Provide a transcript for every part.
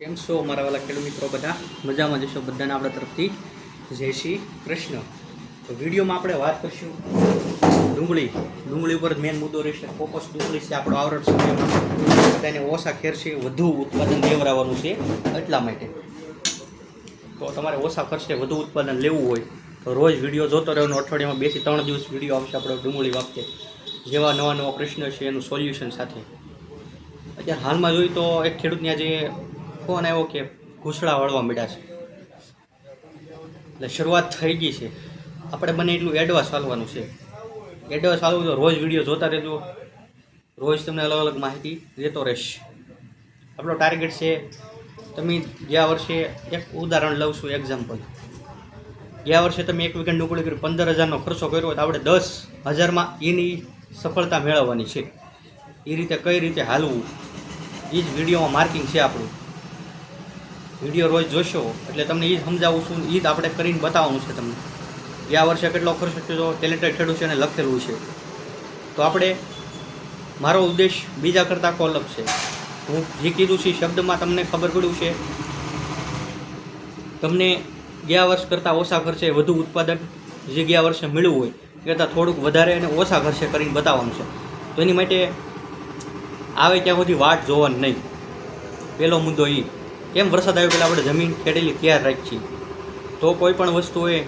કેમ છો મારા વાલા ખેડૂત મિત્રો? બધા મજામાં જશો? બધાને આપણા તરફથી જય શ્રી કૃષ્ણ. તો વિડીયોમાં આપણે વાત કરીશું ડુંગળી ઉપર જ મેન મુદ્દો રહેશે. ફોકસ ડુંગળી છે. આપણો આવરણ સમયમાં બધાને ઓછા ખર્ચે વધુ ઉત્પાદન લેવડાવવાનું છે. એટલા માટે તો તમારે ઓછા ખર્ચે વધુ ઉત્પાદન લેવું હોય તો રોજ વિડીયો જોતો રહેવાનો. અઠવાડિયામાં 2 થી 3 દિવસ વિડીયો આવશે આપણો ડુંગળી વખતે, જેવા નવા પ્રશ્ન છે એનું સોલ્યુશન સાથે. અત્યારે હાલમાં જોઈએ તો એક ખેડૂતને આજે ફોન આવ્યો કે ઘૂસડા વળવા મળ્યા છે, એટલે શરૂઆત થઈ ગઈ છે. આપણે બને એટલું એડવાન્સ ચાલવાનું છે. એડવાન્સ ચાલવું તો રોજ વિડીયો જોતા રહેજો, રોજ તમને અલગ અલગ માહિતી દેતો રહેશ. આપણો ટાર્ગેટ છે, તમે ગયા વર્ષે એક ઉદાહરણ લઉં છું, એક્ઝામ્પલ. ગયા વર્ષે તમે 1 વીઘા ડુંગળી કરી 15,000નો ખર્ચો કર્યો હોય તો આપણે 10,000માં એની સફળતા મેળવવાની છે. એ રીતે કઈ રીતે હાલવું એ જ વિડીયોમાં માર્કિંગ છે આપણું. વિડીયો રોજ જોશો એટલે તમને એ જ સમજાવું છું, એ જ આપણે કરીને બતાવવાનું છે તમને. ગયા વર્ષે કેટલો ખર્ચ થયો, ટેલેન્ટેડ ખેડૂત છે એને લખેલું છે. તો આપણે મારો ઉદ્દેશ બીજા કરતાં અલગ છે. હું જે કીધું છે શબ્દમાં તમને ખબર પડ્યું છે. તમને ગયા વર્ષ કરતાં ઓછા ખર્ચે વધુ ઉત્પાદન જે ગયા વર્ષે મળ્યું હોય એ કરતાં થોડુંક વધારે અને ઓછા ખર્ચે કરીને બતાવવાનું છે. તો એની માટે આવે ત્યાં સુધી વાટ જોવાની નહીં. પહેલો મુદ્દો એ. કેમ વરસાદ આવ્યો પહેલાં આપણે જમીન ખેડેલી તૈયાર રાખીએ, તો કોઈ પણ વસ્તુ હોય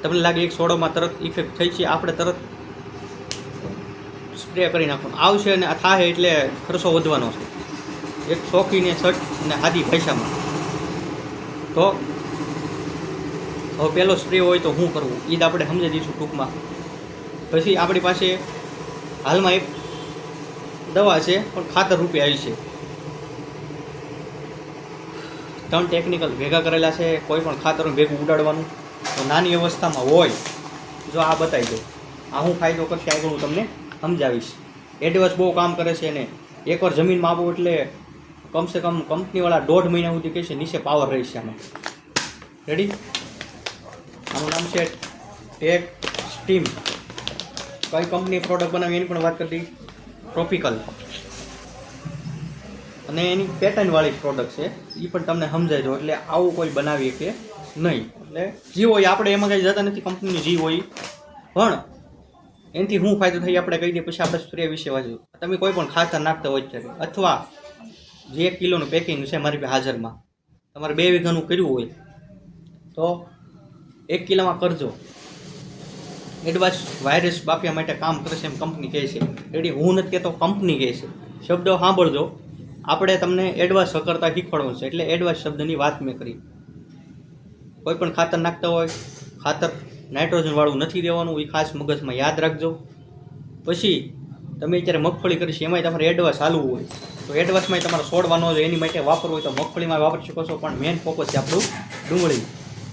તમને લાગે એક છોડોમાં તરત ઇફેક્ટ થઈ છે, આપણે તરત સ્પ્રે કરી નાખવાનું આવશે અને આ થાય એટલે ખર્ચો વધવાનો છે. એક શોખીને સટ અને આદિ પૈસામાં. તો હવે પહેલો સ્પ્રે હોય તો શું કરવું એ જ આપણે સમજી દઈશું ટૂંકમાં. પછી આપણી પાસે હાલમાં એક દવા છે પણ ખાતર રૂપે આવી છે. 3 ટેકનિકલ ભેગા કરેલા છે. કોઈ પણ ખાતરનું ભેગું ઉડાડવાનું તો નાની અવસ્થામાં હોય જો આ બતાવી દો. આ હું ફાયદો કરશે આગળ હું તમને સમજાવીશ. એડવાન્સ બહુ કામ કરે છે અને એકવાર જમીનમાં આપો એટલે કમસે કમ કંપનીવાળા 1.5 મહિના સુધી કહે છે નીચે પાવર રહેશે આમાં. રેડી? આનું નામ છે ટેક સ્ટીમ. કઈ કંપની પ્રોડક્ટ બનાવી એની પણ વાત કરી, ટ્રોપિકલ. અને એની પેટર્નવાળી પ્રોડક્ટ છે, એ પણ તમને સમજાય દો. એટલે આવું કોઈ બનાવીએ કે નહીં. એટલે જે હોય આપણે એમાં કંઈ જતા નથી, કંપનીની જે હોય. પણ એનાથી શું ફાયદો થાય આપણે કહી દઈએ, પછી આપણે સ્પ્રે વિશે વાંચ્યું. તમે કોઈ પણ ખાતર નાખતા હોય ત્યારે, અથવા જે 1 કિલોનું પેકિંગ છે મારી પાસે હાજરમાં, તમારે 2 વીઘાનું કર્યું હોય તો 1 કિલોમાં કરજો. એડવાન્સ વાયરસ બાફિયા માટે કામ કરે છે એમ કંપની કહે છે. રેડી? હું નથી કહેતો, કંપની કહે છે. શબ્દો સાંભળજો. આપણે તમને એડવાન્સ કરતાં શીખવાડવાનું છે, એટલે એડવાન્સ શબ્દની વાત મેં કરી. કોઈ પણ ખાતર નાખતા હોય, ખાતર નાઇટ્રોજનવાળું નથી દેવાનું, એ ખાસ મગજમાં યાદ રાખજો. પછી તમે અત્યારે મગફળી કરી છે એમાંય તમારે એડવાન્સ ચાલવું હોય તો એડવાન્સમાં તમારે છોડવાનો હોય, એની માટે વાપરવું હોય તો મગફળીમાં વાપરી શકો છો. પણ મેન ફોકસ છે આપણું ડુંગળી.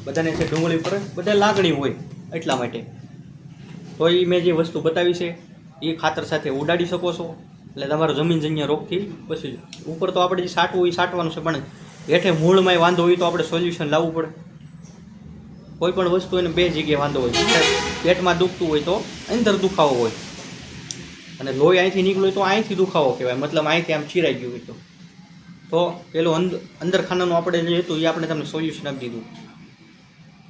બધાને છે ડુંગળી ઉપર બધા લાગણી હોય એટલા માટે. તો એ મેં જે વસ્તુ બતાવી છે એ ખાતર સાથે ઉડાડી શકો છો. એટલે તમારો જમીનજન્ય રોગથી બચી. ઉપર તો આપણે જે સાટવું એ સાટવાનું છે, પણ હેઠે મૂળમાં વાંધો હોય તો આપણે સોલ્યુશન લાવવું પડે. કોઈ પણ વસ્તુ એને 2 જગ્યાએ વાંધો હોય. પેટમાં દુખતું હોય તો અંદર દુખાવો હોય, અને લોહી અહીંથી નીકળ્યું હોય તો અહીંથી દુખાવો કહેવાય. મતલબ અહીંથી આમ ચીરાઈ ગયું હોય તો પેલું અંદર ખાનાનું આપણે જે હતું એ આપણે તમને સોલ્યુશન આપી દીધું.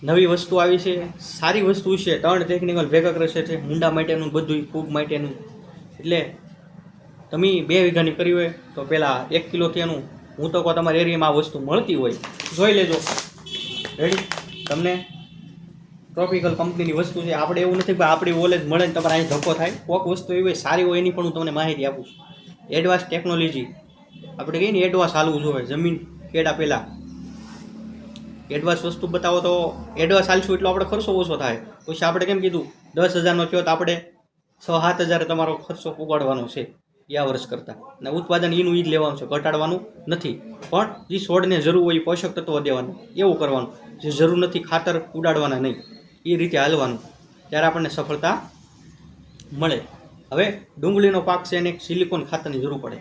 નવી વસ્તુ આવી છે, સારી વસ્તુ છે. 3 ટેકનિકલ ભેગા કરે છે, મુંડા માટેનું બધું, ફૂગ માટેનું. એટલે તમે 2 વીઘાની કરી હોય તો પહેલાં 1 કિલોથી એનું, હું તો કહું તમારા એરિયામાં આ વસ્તુ મળતી હોય જોઈ લેજો. રેડી? તમને ટ્રોપિકલ કંપનીની વસ્તુ છે. આપણે એવું નથી કે આપણી ઓલે જ મળે ને તમારે અહીં ધક્કો થાય. કોઈક વસ્તુ એવી હોય સારી હોય એની પણ હું તમને માહિતી આપું છું. એડવાન્સ ટેકનોલોજી આપણે કહીએ ને, એડવાન્સ હાલવું જોઈએ જમીન ખેડા પહેલાં. એડવાન્સ વસ્તુ બતાવો તો એડવાન્સ હાલશું એટલો આપણે ખર્ચો ઓછો થાય. પછી આપણે કેમ કીધું 10,000નો થયો તો આપણે 6-7,000 તમારો ખર્ચો ઉગાડવાનો છે ગયા વર્ષ કરતાં. અને ઉત્પાદન એનું એ જ લેવાનું છે, ઘટાડવાનું નથી. પણ જે છોડને જરૂર હોય એ પોષક તત્વો દેવાનું, એવું કરવાનું. જે જરૂર નથી ખાતર ઉડાડવાના નહીં, એ રીતે હાલવાનું. ત્યારે આપણને સફળતા મળે. હવે ડુંગળીનો પાક છે અને એક સિલિકોન ખાતરની જરૂર પડે.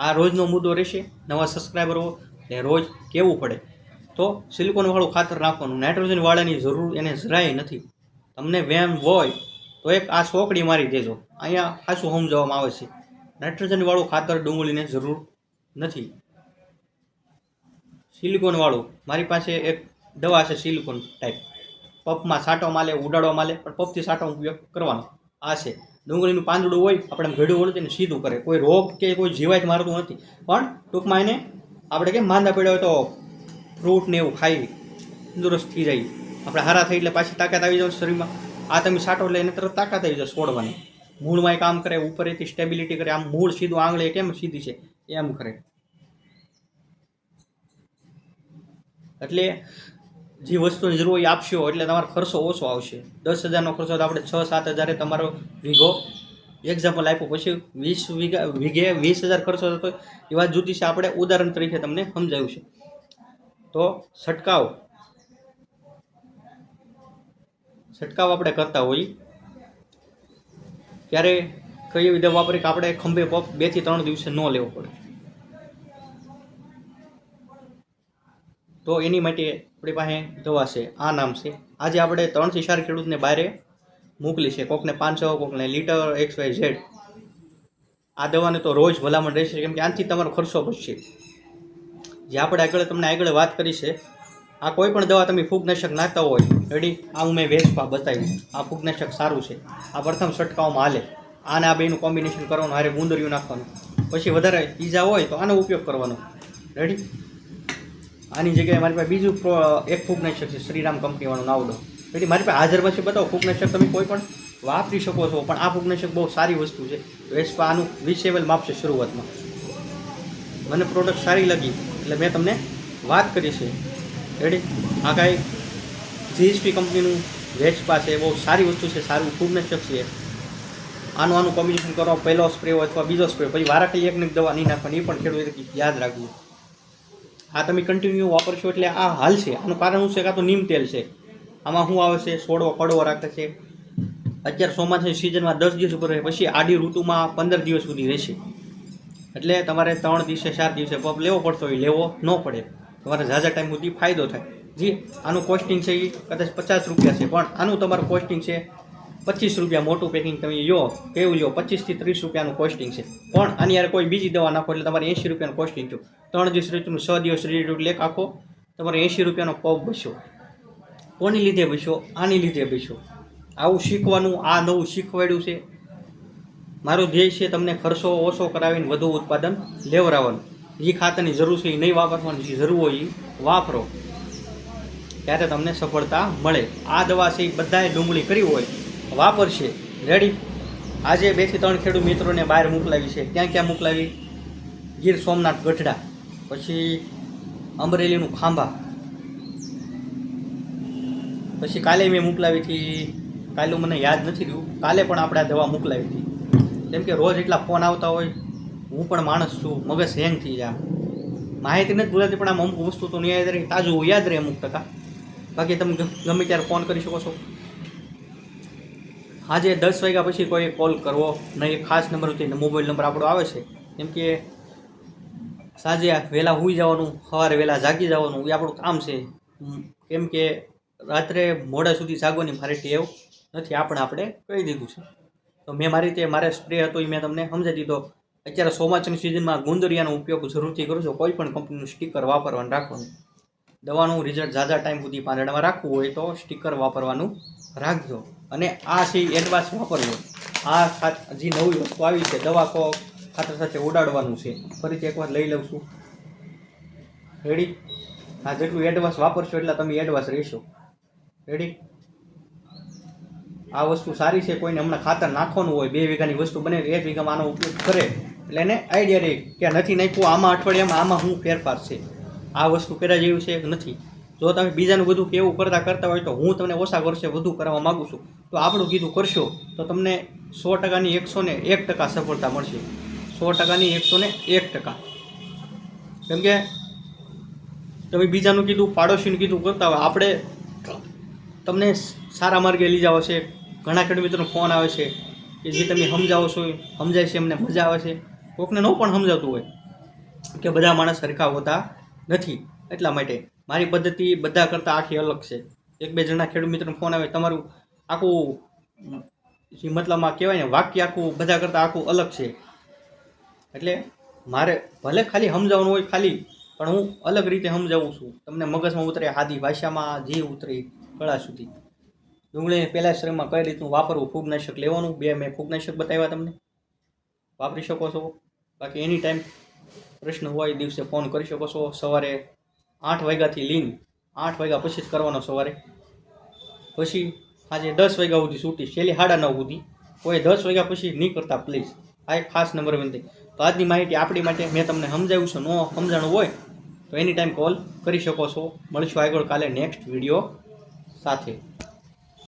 આ રોજનો મુદ્દો રહેશે. નવા સબસ્ક્રાઈબર હો એટલે રોજ કહેવું પડે. તો સિલિકોનવાળું ખાતર નાખવાનું. નાઇટ્રોજનવાળાની જરૂર એને જરાય નથી. તમને વેમ હોય તો એક આ સોકડી મારી દેજો. અહીંયા ખાસું સમજાવવામાં આવે છે. નાઇટ્રોજનવાળું ખાતર ડુંગળીને જરૂર નથી. સિલિકોનવાળું મારી પાસે એક દવા છે સિલિકોન ટાઈપ, પપમાં છાંટો માલે, ઉડાડવા માલે, પણ પપથી છાંટો ઉપયોગ કરવાનો. આ છે ડુંગળીનું પાંદડું હોય, આપણે ઘડું વળું તેને સીધું કરે, કોઈ રોગ કે કોઈ જીવાત મારતું નથી, પણ ટૂંકમાં એને આપણે કેમ માંદા પડ્યા હોય તો ફ્રૂટ ને એવું ખાઈ તંદુરસ્ત થઈ જાય, આપણે હારા થઈ એટલે પાછી તાકાત આવી જાય શરીરમાં. આ તમે છાંટો એટલે એને તરત તાકાત આવી જાય છોડવાની, મૂળમાં કામ કરે, ઉપરેથી સ્ટેબિલિટી કરે. આમ મૂળ સીધું આંગળી કેમ સીધી છે એમ કરે. એટલે જે વસ્તુની જરૂર હોય આપશો એટલે તમારો ખર્ચો ઓછો આવશે. 10,000નો ખર્ચો તો આપણે 6-7 હજારે તમારો વીઘો એક્ઝામ્પલ આપ્યું, પછી 20 વીઘે 20,000 ખર્ચો થતો એ વાત જુદી છે. આપણે ઉદાહરણ તરીકે તમને સમજાવ્યું છે. તો છંટકાવ આપણે કરતા હોઈએ ત્યારે કઈ એવી દવા વાપરી કે આપણે ખંભે પપ 2 થી 3 દિવસે ન લેવો પડે. તો એની માટે આપણી પાસે દવા છે, આ નામ છે. આજે આપણે 3 થી 4 ખેડૂતને બહાર મોકલી છે, કોકને 500, કોકને લીટર XYZ. આ દવાને તો રોજ ભલામણ રહેશે, કેમ કે આનાથી તમારો ખર્ચો બચશે. જે આપણે તમને આગળ વાત કરી છે, આ કોઈ પણ દવા તમે ફૂગનાશક નાખતા હોય, રેડી, આ હું મેં વેસ્પા બતાવ્યું, આ ફૂગનાશક સારું છે, આ પ્રથમ છંટકાવમાં હાલે. આને આ બેનું કોમ્બિનેશન કરવાનું, હારે ગુંદરિયું નાખવાનું, પછી વધારે ઈજા હોય તો આનો ઉપયોગ કરવાનો, રેડી. આની જગ્યાએ મારી પાસે બીજું એક ફૂગનાશક છે, શ્રીરામ કંપનીવાળું નાવડો, રેડી. મારી પાસે હાજર પછી બતાવો ફૂગનાશક તમે કોઈ પણ વાપરી શકો છો, પણ આ ફૂગનાશક બહુ સારી વસ્તુ છે. વેસ્પા આનું વિસેબલ માપશે શરૂઆતમાં. મને પ્રોડક્ટ સારી લાગી એટલે મેં તમને વાત કરી છે, રેડી. આ કાંઈ GSP કંપનીનું વેસ્પા છે, બહુ સારી વસ્તુ છે, સારું ફૂગનાશક છે. આનું કોમ્બિનેશન કરો, પહેલો સ્પ્રે હોય અથવા બીજો સ્પ્રે, પછી વારાફરતી એકને દવા નહીં નાખવાની, એ પણ ખેડૂત યાદ રાખવું. આ તમે કન્ટિન્યુ વાપરશો એટલે આ હાલ છે. આનું કારણ શું છે કે આ તો નીમ તેલ છે, આમાં શું આવે છે, છોડવો કડવો રાખે છે. અત્યારે ચોમાસાની સિઝનમાં 10 દિવસ ઉપર રહે, પછી આડી ઋતુમાં 15 દિવસ સુધી રહેશે. એટલે તમારે 3 દિવસે 4 દિવસે પપ લેવો પડતો હોય, લેવો ન પડે, તમારે ઝાઝા ટાઈમ સુધી ફાયદો થાય. જી આનું કોસ્ટિંગ છે એ કદાચ 50 રૂપિયા છે, પણ આનું તમારું કોસ્ટિંગ છે 25 રૂપિયા. મોટું પેકિંગ તમે કેવું લો 25 થી 30 રૂપિયાનું કોસ્ટિંગ છે. પણ આની યાર કોઈ બીજી દવા નાખો એટલે તમારે 80 રૂપિયાનું કોસ્ટિંગ થયું. 3 દિવસ રીતનું 6 દિવસ રીત એટલે આખો તમારે 80 રૂપિયાનો પપ બસ્યો. કોની લીધે બસ્યો? આની લીધે બસ્યો. આવું શીખવાનું, આ નવું શીખવાડ્યું છે. મારું ધ્યેય છે તમને ખર્ચો ઓછો કરાવીને વધુ ઉત્પાદન લેવડાવવાનું. જે ખાતરની જરૂર છે એ નહીં વાપરવાની, જે જરૂર હોય એ વાપરો, ત્યારે તમને સફળતા મળે. આ દવા છે એ બધાએ ડુંગળી કરી હોય વાપરશે, રેડી. આજે 2 થી 3 ખેડૂત મિત્રોને બહાર મોકલાવી છે. ક્યાં મોકલાવી? ગીર સોમનાથ ગઢડા, પછી અમરેલીનું ખાંભા, પછી કાલે મેં મોકલાવી હતી. કાલે મને યાદ નથી રહ્યું, કાલે પણ આપણે આ દવા મોકલાવી હતી. કેમ કે રોજ એટલા ફોન આવતા હોય, હું પણ માણસ છું, મગજ હેંગ થઈ જાય. માહિતી નથી ભૂલાતી, પણ આમ અમુક વસ્તુ તો યાદ રહે, તાજું યાદ રહે અમુક ટકા. બાકી તમે ગમે ત્યારે ફોન કરી શકો છો. આજે 10 વાગ્યા પછી કોઈ કોલ કરવો નહીં. ખાસ નંબરથી મોબાઈલ નંબર આપણો આવે છે, કેમ કે સાંજે વહેલા સૂઈ જવાનું, સવારે વહેલા જાગી જવાનું, એ આપણું કામ છે. કેમ કે રાત્રે મોડા સુધી જાગવાની મારી ટેવ નથી, આપણે કહી દીધું છે. તો મેં મારી રીતે મારે સ્પ્રે હતો એ મેં તમને સમજાવી દીધો. અત્યારે ચોમાસાની સિઝનમાં ગુંદરિયાનો ઉપયોગ જરૂરથી કરજો. કોઈ પણ કંપનીનું સ્ટીકર વાપરવાનું રાખવાનું. દવાનું રિઝલ્ટ ઝાઝા ટાઈમ સુધી પાંદડામાં રાખવું હોય તો સ્ટીકર વાપરવાનું રાખજો. અને આ છે એડવાન્સ વાપરવો. આ જે નવી વસ્તુ આવી છે, દવા ખાતર સાથે ઉડાડવાનું છે. ફરીથી એકવાર લઈ લઉં છું, રેડી. આ જેટલું એડવાન્સ વાપરશો એટલા તમે એડવાન્સ રહેશો, રેડી. આ વસ્તુ સારી છે. કોઈને હમણાં ખાતર નાખવાનું હોય, 2 વીઘાની વસ્તુ બને 1 વીઘામાં આનો ઉપયોગ કરે એટલે એને આઈડિયા રહે કે નથી નાખ્યું આમાં અઠવાડિયામાં, આમાં શું ફેરફાર છે, આ વસ્તુ કર્યા જેવું છે કે નથી. જો તમે બીજાનું બધું કેવું કરતા હોય તો હું તમને ઓછા વર્ષે વધુ કરવા માગું છું. તો આપણું કીધું કરશો તો તમને 100%ની 101% સફળતા મળશે. 100%ની 101%. કેમ કે તમે બીજાનું કીધું, પાડોશીનું કીધું કરતા હોય, આપણે તમને સારા માર્ગે લઈ જાવ છે. ઘણા ખેડૂત મિત્રોનો ફોન આવે છે કે જે તમે સમજાવો છો સમજાય છે, એમને મજા આવે છે. કોકને ન પણ સમજાતું હોય કે બધા માણસ સરખા હોતા નથી. એટલા માટે મારી પદ્ધતિ બધા કરતાં આખી અલગ છે. 1-2 જણા ખેડૂત મિત્રોનો ફોન આવે, તમારું આખું જે મતલબમાં કહેવાય ને વાક્ય આખું બધા કરતાં આખું અલગ છે. એટલે મારે ભલે ખાલી સમજાવવાનું હોય, ખાલી પણ હું અલગ રીતે સમજાવું છું, તમને મગજમાં ઉતરે, આદી ભાષામાં જે ઉતરે કળા સુધી. ડુંગળીને પહેલા શ્રમમાં કઈ રીતનું વાપરવું, ફૂગનાશક લેવાનું, 2 મેં ફૂગનાશક બતાવ્યા તમને, વાપરી શકો છો. બાકી એની ટાઈમ પ્રશ્ન હોય દિવસે ફોન કરી શકો છો. સવારે 8 વાગ્યાથી લઈને 8 વાગ્યા પછી જ કરવાનો સવારે, પછી આજે 10 વાગ્યા સુધી છૂટી, છેલ્લી 9:30 સુધી. કોઈ 10 વાગ્યા પછી નહીં કરતા પ્લીઝ, આ એક ખાસ નંબર વિનંતી. તો આજની માહિતી આપણી માટે મેં તમને સમજાવ્યું છે. ન સમજાણું હોય તો એની ટાઈમ કોલ કરી શકો છો. મળીશું આગળ કાલે નેક્સ્ટ વિડીયો સાથે.